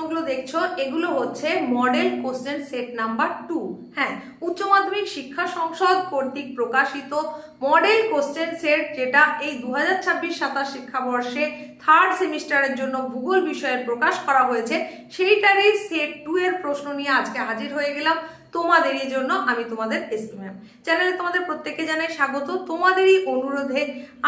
প্রশ্নগুলো দেখছো এগুলো হচ্ছে মডেল কোশ্চেন সেট নাম্বার 2। হ্যাঁ, উচ্চ মাধ্যমিক শিক্ষা সংসদ কর্তৃক প্রকাশিত মডেল কোশ্চেন সেট, যেটা এই 2026-27 শিক্ষাবর্ষে থার্ড সেমিস্টারের জন্য ভূগোল বিষয়ের প্রকাশ করা হয়েছে, সেইটারই সেট 2 এর প্রশ্ন নিয়ে আজকে হাজির হয়ে গেলাম তোমাদেরই জন্য। আমি তোমাদের এসপি ম্যাম। চ্যানেলে তোমাদের প্রত্যেককে জানাই স্বাগত। তোমাদেরই অনুরোধে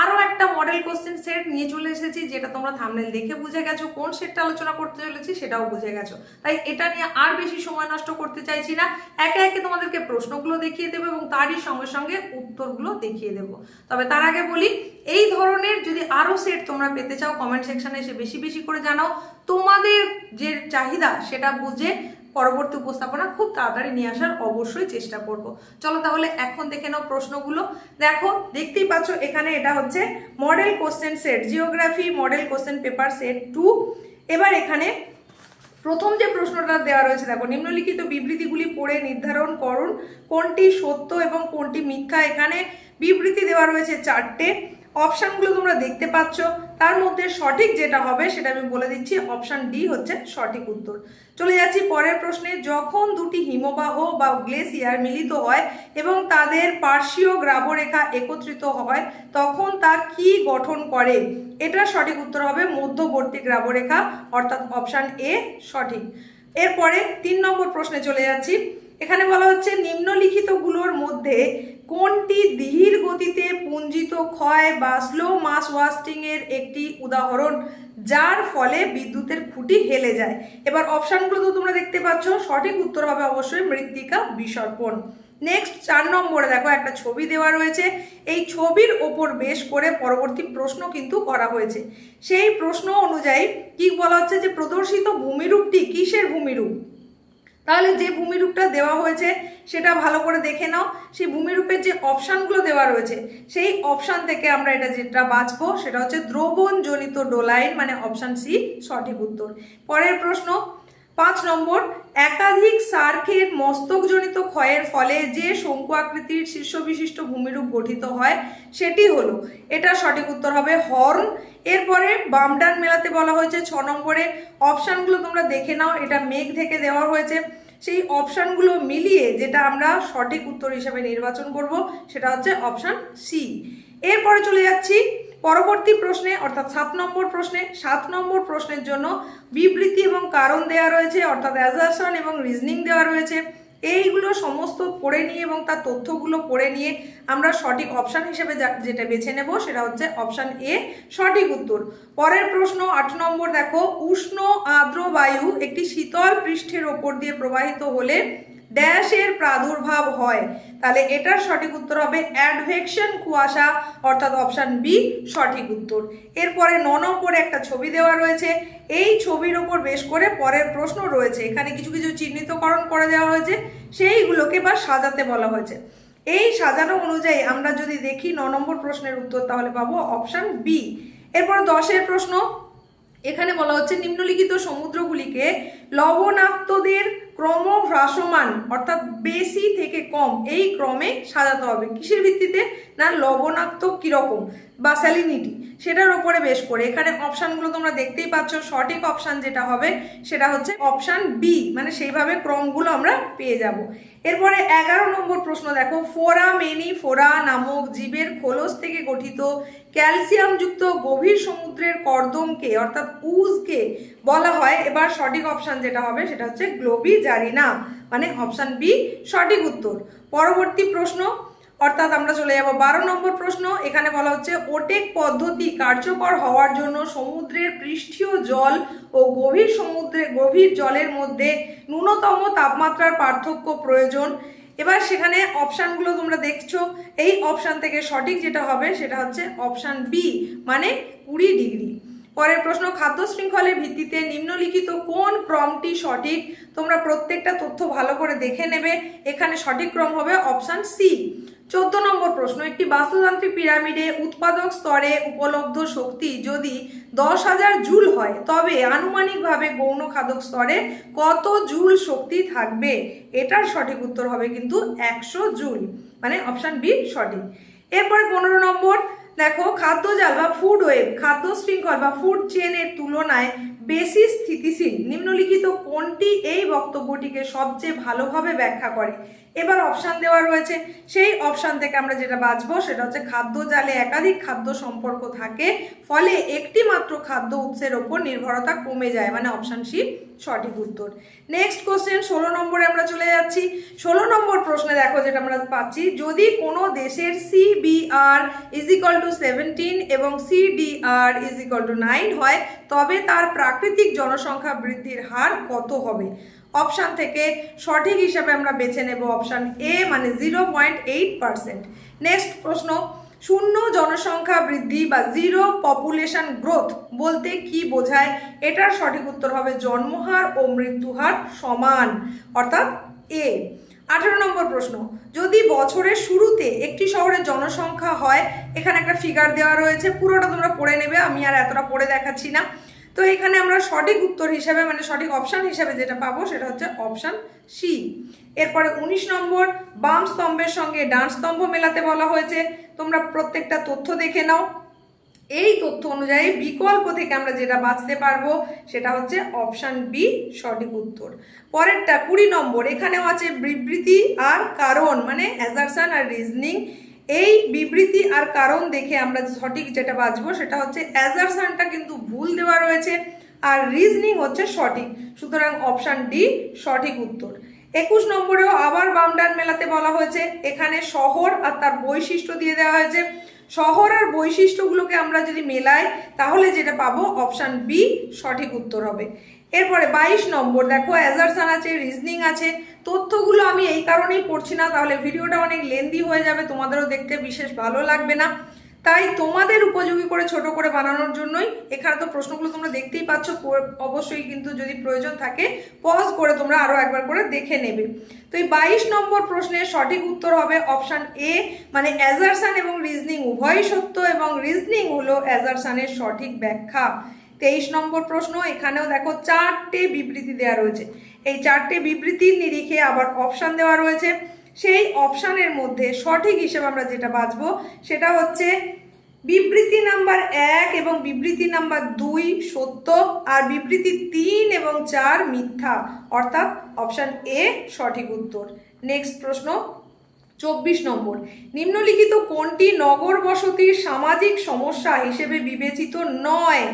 আরো একটা মডেল কোশ্চেন সেট নিয়ে চলে এসেছি, যেটা তোমরা থাম্বনেল দেখে বুঝে গেছো কোন সেটটা আলোচনা করতে চলেছি, সেটাও বুঝে গেছো। তাই এটা নিয়ে আর বেশি সময় নষ্ট করতে চাইছি না, একে একে তোমাদেরকে প্রশ্নগুলো দেখিয়ে দেবো এবং তারই সঙ্গে সঙ্গে উত্তরগুলো দেখিয়ে দেবো। তবে তার আগে বলি, এই ধরনের যদি আরো সেট তোমরা পেতে চাও, কমেন্ট সেকশনে এসে বেশি বেশি করে জানাও। তোমাদের যে চাহিদা সেটা বুঝে পরবর্তী উপস্থাপনা খুব তাড়াতাড়ি নিয়ে আসার অবশ্যই চেষ্টা করব। চলো তাহলে এখন দেখে নাও প্রশ্নগুলো। দেখো, দেখতেই পাচ্ছ এখানে এটা হচ্ছে model question set, geography model question paper set 2। এবার এখানে প্রথম যে প্রশ্নটা দেওয়া রয়েছে, দেখো, নিম্নলিখিত বিবৃতিগুলি পড়ে নির্ধারণ করুন কোনটি সত্য এবং কোনটি মিথ্যা। এখানে বিবৃতি দেওয়া রয়েছে 4টে। অপশানগুলো তোমরা দেখতে পাচ্ছ, তার মধ্যে সঠিক যেটা হবে সেটা আমি বলে দিচ্ছি, অপশান ডি হচ্ছে সঠিক উত্তর। চলে যাচ্ছি পরের প্রশ্নে। যখন দুটি হিমবাহ বা গ্লেসিয়ার মিলিত হয় এবং তাদের পার্শ্বীয় গ্রাবরেখা একত্রিত হয়, তখন তা কি গঠন করে? এটা সঠিক উত্তর হবে মধ্যবর্তী গ্রাবরেখা, অর্থাৎ অপশান এ সঠিক। এরপরে 3 নম্বর প্রশ্নে চলে যাচ্ছি। এখানে বলা হচ্ছে নিম্নলিখিতগুলোর মধ্যে কোনটি ধীর গতিতে পুঞ্জিত ক্ষয় বা স্লো মাস ওয়াস্টিং এর একটি উদাহরণ, যার ফলে বিদ্যুতের খুঁটি হেলে যায়? এবার অপশানগুলো তো তোমরা দেখতে পাচ্ছ, সঠিক উত্তর হবে অবশ্যই মৃত্তিকা বিসর্পণ। নেক্সট 4 নম্বরে দেখো একটা ছবি দেওয়া রয়েছে। এই ছবির ওপর বেশ করে পরবর্তী প্রশ্ন কিন্তু করা হয়েছে। সেই প্রশ্ন অনুযায়ী কি বলা হচ্ছে যে প্রদর্শিত ভূমিরূপটি কিসের ভূমিরূপ? তাহলে যে ভূমিরূপটা দেওয়া হয়েছে সেটা ভালো করে দেখে নাও। সেই ভূমিরূপের যে অপশানগুলো দেওয়া রয়েছে, সেই অপশান থেকে আমরা এটা যেটা বাঁচবো সেটা হচ্ছে দ্রবণজনিত ডোলাইন, মানে অপশান সি সঠিক উত্তর। পরের প্রশ্ন 5 নম্বর, একাধিক সার্কের মস্তকজনিত ক্ষয়ের ফলে যে শঙ্কু আকৃতির শীর্ষ বিশিষ্ট ভূমিরূপ গঠিত হয় সেটি হলো, এটা সঠিক উত্তর হবে হর্ন। এরপরে বাম ডান মেলাতে বলা হয়েছে 6 নম্বরে। অপশানগুলো তোমরা দেখে নাও, এটা মেঘ থেকে দেওয়া হয়েছে। সেই অপশানগুলো মিলিয়ে যেটা আমরা সঠিক উত্তর হিসেবে নির্বাচন করব সেটা হচ্ছে অপশান সি। এরপরে চলে যাচ্ছি পরবর্তী প্রশ্নে, অর্থাৎ 7 নম্বর প্রশ্নে। 7 নম্বর প্রশ্নের জন্য বিবৃতি এবং কারণ দেওয়া রয়েছে, অর্থাৎ অ্যাজারশন এবং রিজনিং দেওয়া রয়েছে। এইগুলো সমস্ত পড়ে নিয়ে এবং তার তথ্যগুলো পড়ে নিয়ে আমরা সঠিক অপশান হিসেবে যেটা বেছে নেব সেটা হচ্ছে অপশান এ সঠিক উত্তর। পরের প্রশ্ন 8 নম্বর, দেখো, উষ্ণ আর্দ্র বায়ু একটি শীতল পৃষ্ঠের ওপর দিয়ে প্রবাহিত হলে ড্যাশের প্রাদুর্ভাব হয়। তাহলে এটার সঠিক উত্তর হবে অ্যাডভেকশন কুয়াশা, অর্থাৎ অপশান বি সঠিক উত্তর। এরপরে 9 নম্বরে একটা ছবি দেওয়া রয়েছে। এই ছবির ওপর বেশ করে পরের প্রশ্ন রয়েছে। এখানে কিছু কিছু চিহ্নিতকরণ করে দেওয়া হয়েছে, সেইগুলোকে বা সাজাতে বলা হয়েছে। এই সাজানো অনুযায়ী আমরা যদি দেখি 9 নম্বর প্রশ্নের উত্তর, তাহলে পাবো অপশান বি। এরপর 10 প্রশ্ন। এখানে বলা হচ্ছে নিম্নলিখিত সমুদ্রগুলিকে লবণাক্তদের ক্রম হ্রাসমান, অর্থাৎ বেশি থেকে কম, এই ক্রমে সাজাতে হবে। কিসের ভিত্তিতে? না, লবণাক্ত কিরকম বা স্যালিনিটি, সেটার উপরে বেশ করে। এখানে অপশানগুলো তোমরা দেখতেই পাচ্ছ, সঠিক অপশান যেটা হবে সেটা হচ্ছে অপশান বি, মানে সেইভাবে ক্রমগুলো আমরা পেয়ে যাব। এরপরে 11 নম্বর প্রশ্ন, দেখো, ফোরা নামক জীবের খোলস থেকে গঠিত ক্যালসিয়ামযুক্ত গভীর সমুদ্রের কর্দমকে, অর্থাৎ উজকে বলা হয়। এবার সঠিক অপশান যেটা হবে সেটা হচ্ছে গ্লোবিজারিনা, মানে অপশান বি সঠিক উত্তর। পরবর্তী প্রশ্ন, অর্থাৎ আমরা চলে যাব 12 নম্বর প্রশ্ন। এখানে বলা হচ্ছে ওটেক পদ্ধতি কার্যকর হওয়ার জন্য সমুদ্রের পৃষ্ঠীয় জল ও গভীর জলের মধ্যে ন্যূনতম তাপমাত্রার পার্থক্য প্রয়োজন। এবার সেখানে অপশানগুলো তোমরা দেখছো, এই অপশান থেকে সঠিক যেটা হবে সেটা হচ্ছে অপশান বি, মানে 20 ডিগ্রি। পরের প্রশ্ন, খাদ্য শৃঙ্খলের ভিত্তিতে নিম্নলিখিত কোন ক্রমটি সঠিক? তোমরা প্রত্যেকটা তথ্য ভালো করে দেখে নেবে। এখানে সঠিক ক্রম হবে অপশান সি। 14 নম্বর প্রশ্ন, একটি বাস্তুতান্ত্রিক পিরামিডে উৎপাদক স্তরে উপলব্ধ শক্তি যদি 10,000 জুল হয়, তবে আনুমানিকভাবে গৌণ খাদক স্তরে কত জুল শক্তি থাকবে? এটার সঠিক উত্তর হবে কিন্তু 100 জুল, মানে অপশান বি সঠিক। এরপরে 15 নম্বর, দেখো, খাদ্যজাল বা ফুড ওয়েব, খাদ্য শৃঙ্খল বা ফুড চেনের তুলনায় বেশি স্থিতিশীল নিম্নলিখিত কোনটি এই বক্তব্যটিকে সবচেয়ে ভালোভাবে ব্যাখ্যা করে? এবার অপশান দেওয়া রয়েছে, সেই অপশান থেকে আমরা যেটা বাছবো সেটা হচ্ছে খাদ্য জালে একাধিক খাদ্য সম্পর্ক থাকে, ফলে একটি মাত্র খাদ্য উৎসের ওপর নির্ভরতা কমে যায়, মানে অপশান সি সঠিক উত্তর। নেক্সট কোশ্চেন 16 নম্বরে আমরা চলে যাচ্ছি। 16 নম্বর প্রশ্নে দেখো যেটা আমরা পাচ্ছি, যদি কোনো দেশের CBR = 17 এবং CDR = 9 হয়, তবে তার প্রাকৃতিক জনসংখ্যা বৃদ্ধির হার কত হবে? অপশান থেকে সঠিক হিসাবে আমরা বেছে নেব অপশান এ, মানে 0.8%। নেক্সট প্রশ্ন, শূন্য জনসংখ্যা বৃদ্ধি বা জিরো পপুলেশন গ্রোথ বলতে কি বোঝায়? এটার সঠিক উত্তর হবে জন্মহার ও মৃত্যুহার সমান, অর্থাৎ এ। 18 নম্বর প্রশ্ন, যদি বছরের শুরুতে একটি শহরের জনসংখ্যা হয়, এখানে একটা ফিগার দেওয়া রয়েছে, পুরোটা তোমরা পড়ে নেবে, আমি আর এতটা পড়ে দেখাচ্ছি না। তো এখানে আমরা সঠিক উত্তর হিসাবে, মানে সঠিক অপশান হিসাবে যেটা পাবো সেটা হচ্ছে অপশান সি। এরপরে 19 নম্বর, বাম স্তম্ভের সঙ্গে ডান স্তম্ভ মেলাতে বলা হয়েছে। তোমরা প্রত্যেকটা তথ্য দেখে নাও। এই তথ্য অনুযায়ী বিকল্প থেকে আমরা যেটা বাছতে পারবো সেটা হচ্ছে অপশান বি সঠিক উত্তর। পরেরটা 20 নম্বর, এখানেও আছে বিবৃতি আর কারণ, মানে অ্যাসারশন আর রিজনিং। এই বিবৃতি আর কারণ দেখে আমরা সঠিক যেটা বাছবো সেটা হচ্ছে অ্যাসারশনটা কিন্তু ভুল দেওয়া রয়েছে আর রিজনিং হচ্ছে সঠিক, সুতরাং অপশান ডি সঠিক উত্তর। 21 নম্বরেও আবার বাম ডান মেলাতে বলা হয়েছে, এখানে শহর আর তার বৈশিষ্ট্য দিয়ে দেওয়া হয়েছে। শহর আর বৈশিষ্ট্যগুলোকে আমরা যদি মেলাই তাহলে যেটা পাবো অপশান বি সঠিক উত্তর হবে। এরপরে 22 নম্বর দেখো, অ্যাসারশন আছে, রিজনিং আছে। তথ্যগুলো আমি এই কারণেই পড়ছি না, তাহলে ভিডিওটা অনেক লেন্দি হয়ে যাবে, তোমাদেরও দেখতে বিশেষ ভালো লাগবে না, তাই তোমাদের উপযোগী করে ছোট করে বানানোর জন্যই এখানে তো প্রশ্নগুলো তোমরা দেখতেই পাচ্ছ। অবশ্যই কিন্তু যদি প্রয়োজন থাকে পজ করে তোমরা আরো একবার করে দেখে নেবে। তো এই 22 নম্বর প্রশ্নের সঠিক উত্তর হবে অপশান এ, মানে অ্যাসারশন এবং রিজনিং উভয়ই সত্য এবং রিজনিং হলো অ্যাসারশনের সঠিক ব্যাখ্যা। 23 নম্বর প্রশ্ন, এখানেও দেখো 4টে বিবৃতি দেওয়া রয়েছে। এই 4টে বিবৃতির নিরিখে আবার অপশান দেওয়া রয়েছে। সেই অপশানের মধ্যে সঠিক হিসেবে আমরা যেটা বাছবো সেটা হচ্ছে বিবৃতি নাম্বার 1 এবং বিবৃতি নাম্বার 2 সত্য আর বিবৃতি 3 এবং 4 মিথ্যা, অর্থাৎ অপশান এ সঠিক উত্তর। নেক্সট প্রশ্ন 24 নম্বর, নিম্নলিখিত কোনটি নগর বসতির সামাজিক সমস্যা হিসেবে বিবেচিত নয়?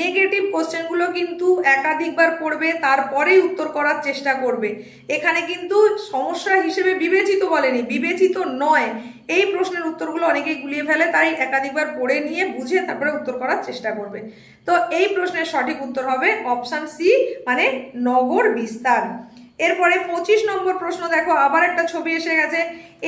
নেগেটিভ কোশ্চেনগুলো কিন্তু একাধিকবার পড়বে, তারপরেই উত্তর করার চেষ্টা করবে। এখানে কিন্তু সমস্যা হিসেবে বিবেচিত বলেনি, বিবেচিত নয়। এই প্রশ্নের উত্তরগুলো অনেকেই গুলিয়ে ফেলে, তাই একাধিকবার পড়ে নিয়ে বুঝে তারপরে উত্তর করার চেষ্টা করবে। তো এই প্রশ্নের সঠিক উত্তর হবে অপশান সি, মানে নগর বিস্তার। এরপরে 25 নম্বর প্রশ্ন দেখো, আবার একটা ছবি এসে গেছে।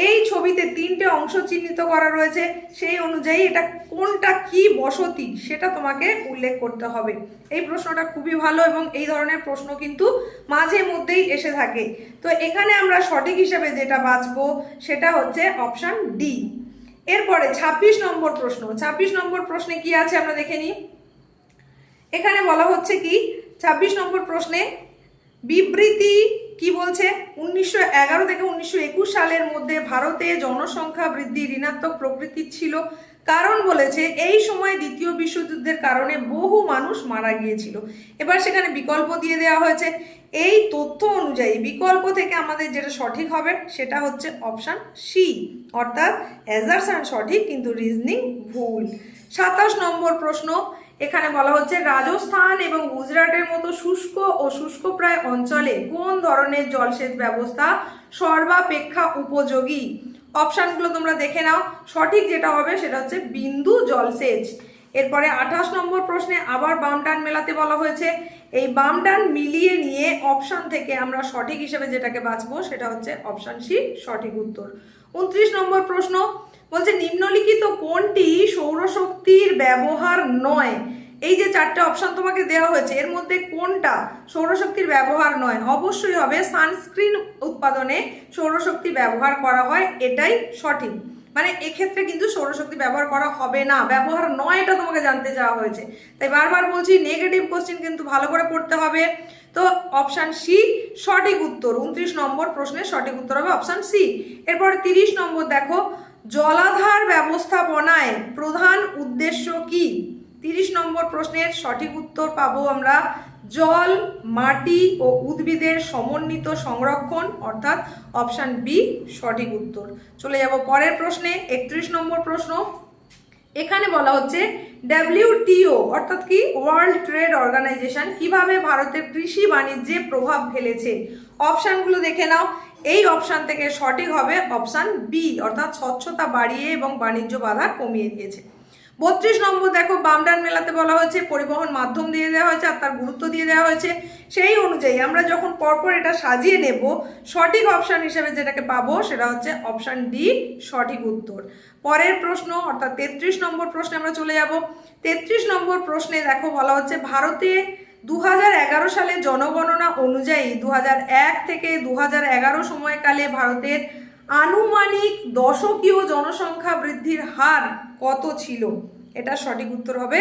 এই ছবিতে 3টে অংশ চিহ্নিত করা রয়েছে, সেই অনুযায়ী এটা কোনটা কি বসতি সেটা তোমাকে উল্লেখ করতে হবে। এই প্রশ্নটা খুবই ভালো এবং এই ধরনের প্রশ্ন কিন্তু মাঝে মধ্যেই এসে থাকে। তো এখানে আমরা সঠিক হিসেবে যেটা বাছবো সেটা হচ্ছে অপশান ডি। এরপরে 26 নম্বর প্রশ্ন, 26 নম্বর প্রশ্নে কি আছে আমরা দেখে নিই। এখানে বলা হচ্ছে কি, 26 নম্বর প্রশ্নে বিবৃতি কি বলছে, 1911 থেকে 1921 সালের মধ্যে ভারতে জনসংখ্যা বৃদ্ধি ঋণাত্মক প্রকৃতির ছিল, কারণ বলেছে এই সময় দ্বিতীয় বিশ্বযুদ্ধের কারণে বহু মানুষ মারা গিয়েছিল। এবার সেখানে বিকল্প দিয়ে দেওয়া হয়েছে। এই তথ্য অনুযায়ী বিকল্প থেকে আমাদের যেটা সঠিক হবে সেটা হচ্ছে অপশান সি, অর্থাৎ অ্যাসারশন সঠিক কিন্তু রিজনিং ভুল। 27 নম্বর প্রশ্ন, এখানে বলা হচ্ছে রাজস্থান এবং গুজরাটের মতো শুষ্ক ও শুষ্কপ্রায় অঞ্চলে কোন ধরনের জলসেচ ব্যবস্থা সর্বাপেক্ষা উপযোগী? অপশানগুলো তোমরা দেখে নাও, সঠিক যেটা হবে সেটা হচ্ছে বিন্দু জলসেচ। এরপরে 28 নম্বর প্রশ্নে আবার বাম ডান মেলাতে বলা হয়েছে। এই বাম ডান মিলিয়ে নিয়ে অপশান থেকে আমরা সঠিক হিসেবে যেটাকে বাছবো সেটা হচ্ছে অপশান সি সঠিক উত্তর। 29 নম্বর প্রশ্ন বলছে নিম্নলিখিত কোনটি সৌরশক্তির ব্যবহার নয়? এই যে 4টে অপশান তোমাকে দেওয়া হয়েছে এর মধ্যে কোনটা সৌরশক্তির ব্যবহার নয়? অবশ্যই হবে সানস্ক্রিন উৎপাদনে সৌরশক্তি ব্যবহার করা হয়, এটাই সঠিক। মানে এক্ষেত্রে কিন্তু সৌরশক্তি ব্যবহার করা হবে না, ব্যবহার নয় এটা তোমাকে জানতে চাওয়া হয়েছে। তাই বারবার বলছি নেগেটিভ কোশ্চেন কিন্তু ভালো করে পড়তে হবে। তো অপশান সি সঠিক উত্তর। 29 নম্বর প্রশ্নের সঠিক উত্তর হবে অপশান সি। এরপর 30 নম্বর দেখো, জলাধার ব্যবস্থাপনায় প্রধান উদ্দেশ্য কি? 30 নম্বর প্রশ্নের সঠিক উত্তর পাবো আমরা জল, মাটি ও উদ্ভিদের সমন্বিত সংরক্ষণ, অর্থাৎ অপশন বি সঠিক উত্তর। চলে যাব পরের প্রশ্নে, 31 নম্বর প্রশ্ন। এখানে বলা হচ্ছে WTO অর্থাৎ কি, ওয়ার্ল্ড ট্রেড অর্গানাইজেশন কিভাবে ভারতের কৃষি বাণিজ্যে প্রভাব ফেলেছে। অপশানগুলো দেখে নাও। এই অপশান থেকে সঠিক হবে অপশান বি, অর্থাৎ স্বচ্ছতা বাড়িয়ে এবং বাণিজ্য বাধা কমিয়ে দিয়েছে। 32 নম্বর দেখো, বামডান মেলাতে বলা হয়েছে পরিবহন মাধ্যম দিয়ে দেওয়া হয়েছে আর তার গুরুত্ব দিয়ে দেওয়া হয়েছে। সেই অনুযায়ী আমরা যখন পরপর এটা সাজিয়ে নেব, সঠিক অপশান হিসেবে যেটাকে পাবো সেটা হচ্ছে অপশান ডি সঠিক উত্তর। পরের প্রশ্ন অর্থাৎ 33 নম্বর প্রশ্নে আমরা চলে যাব। 33 নম্বর প্রশ্নে দেখো বলা হচ্ছে ভারতে 2011 সালে জনগণনা অনুযায়ী 2001 থেকে 2011 সময়কালে ভারতের আনুমানিক দশকীয় জনসংখ্যা বৃদ্ধির হার কত ছিল। এটা সঠিক উত্তর হবে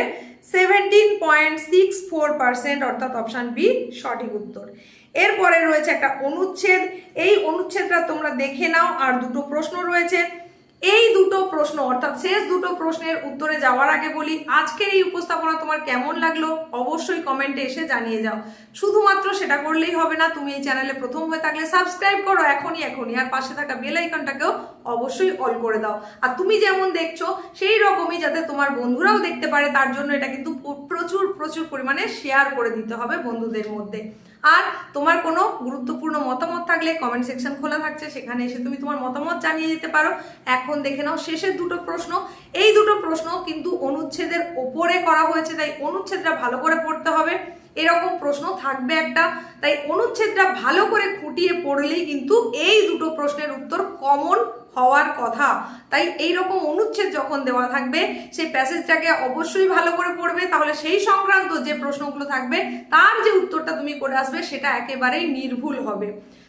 17.64%, অর্থাৎ অপশান বি সঠিক উত্তর। এরপরে রয়েছে একটা অনুচ্ছেদ, এই অনুচ্ছেদটা তোমরা দেখে নাও। আর দুটো প্রশ্ন রয়েছে, এই দুটো প্রশ্ন অর্থাৎ শেষ দুটো প্রশ্নের উত্তরে যাওয়ার আগে বলি, আজকের এই উপস্থাপনা তোমার কেমন লাগলো অবশ্যই কমেন্টে এসে জানিয়ে যাও। শুধুমাত্র সেটা করলেই হবে না, তুমি এই চ্যানেলে প্রথম হয়ে থাকলে সাবস্ক্রাইব করো এখনই, আর পাশে থাকা বেল আইকনটাকেও অবশ্যই অল করে দাও। আর তুমি যেমন দেখছো সেই রকমই যাতে তোমার বন্ধুরাও দেখতে পারে, তার জন্য এটা কিন্তু প্রচুর প্রচুর পরিমাণে শেয়ার করে দিতে হবে বন্ধুদের মধ্যে। আর তোমার কোনো গুরুত্বপূর্ণ মতামত থাকলে কমেন্ট সেকশন খোলা থাকছে, সেখানে এসে তুমি তোমার মতামত জানিয়ে যেতে পারো। এখন দেখে নাও শেষের দুটো প্রশ্ন। এই দুটো প্রশ্ন কিন্তু অনুচ্ছেদের ওপরে করা হয়েছে, তাই অনুচ্ছেদটা ভালো করে পড়তে হবে। এরকম প্রশ্ন থাকবে একটা, তাই অনুচ্ছেদটা ভালো করে খুঁটিয়ে পড়লেই কিন্তু এই দুটো প্রশ্নের উত্তর কমন হওয়ার কথা। তাই এইরকম অনুচ্ছেদ যখন দেওয়া থাকবে সেই প্যাসেজটাকে অবশ্যই ভালো করে পড়বে, তাহলে সেই সংক্রান্ত যে প্রশ্নগুলো থাকবে তার যে উত্তরটা তুমি করে আসবে সেটা একেবারেই নির্ভুল হবে।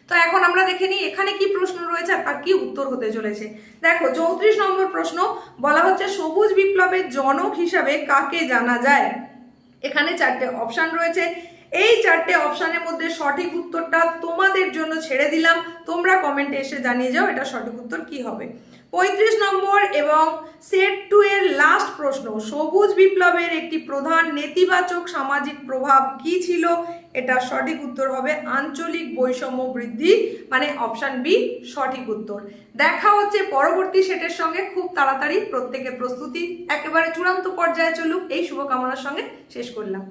তো এখন আমরা দেখে নিই এখানে কি প্রশ্ন রয়েছে আর তার কি উত্তর হতে চলেছে। দেখো 34 নম্বর প্রশ্ন বলা হচ্ছে সবুজ বিপ্লবের জনক হিসাবে কাকে জানা যায়। এখানে চারটে অপশান রয়েছে, এই চারটে অপশানের মধ্যে সঠিক উত্তরটা তোমাদের জন্য ছেড়ে দিলাম, তোমরা কমেন্টে এসে জানিয়ে যাও এটা সঠিক উত্তর কি হবে। 35 নম্বর এবং সেট 2 এর লাস্ট প্রশ্ন, সবুজ বিপ্লবের একটি প্রধান নেতিবাচক সামাজিক প্রভাব কি ছিল। এটা সঠিক উত্তর হবে আঞ্চলিক বৈষম্য বৃদ্ধি, মানে অপশান বি সঠিক উত্তর। দেখা হচ্ছে পরবর্তী সেটের সঙ্গে খুব তাড়াতাড়ি। প্রত্যেকের প্রস্তুতি একেবারে চূড়ান্ত পর্যায়ে চলুক, এই শুভকামনার সঙ্গে শেষ করলাম।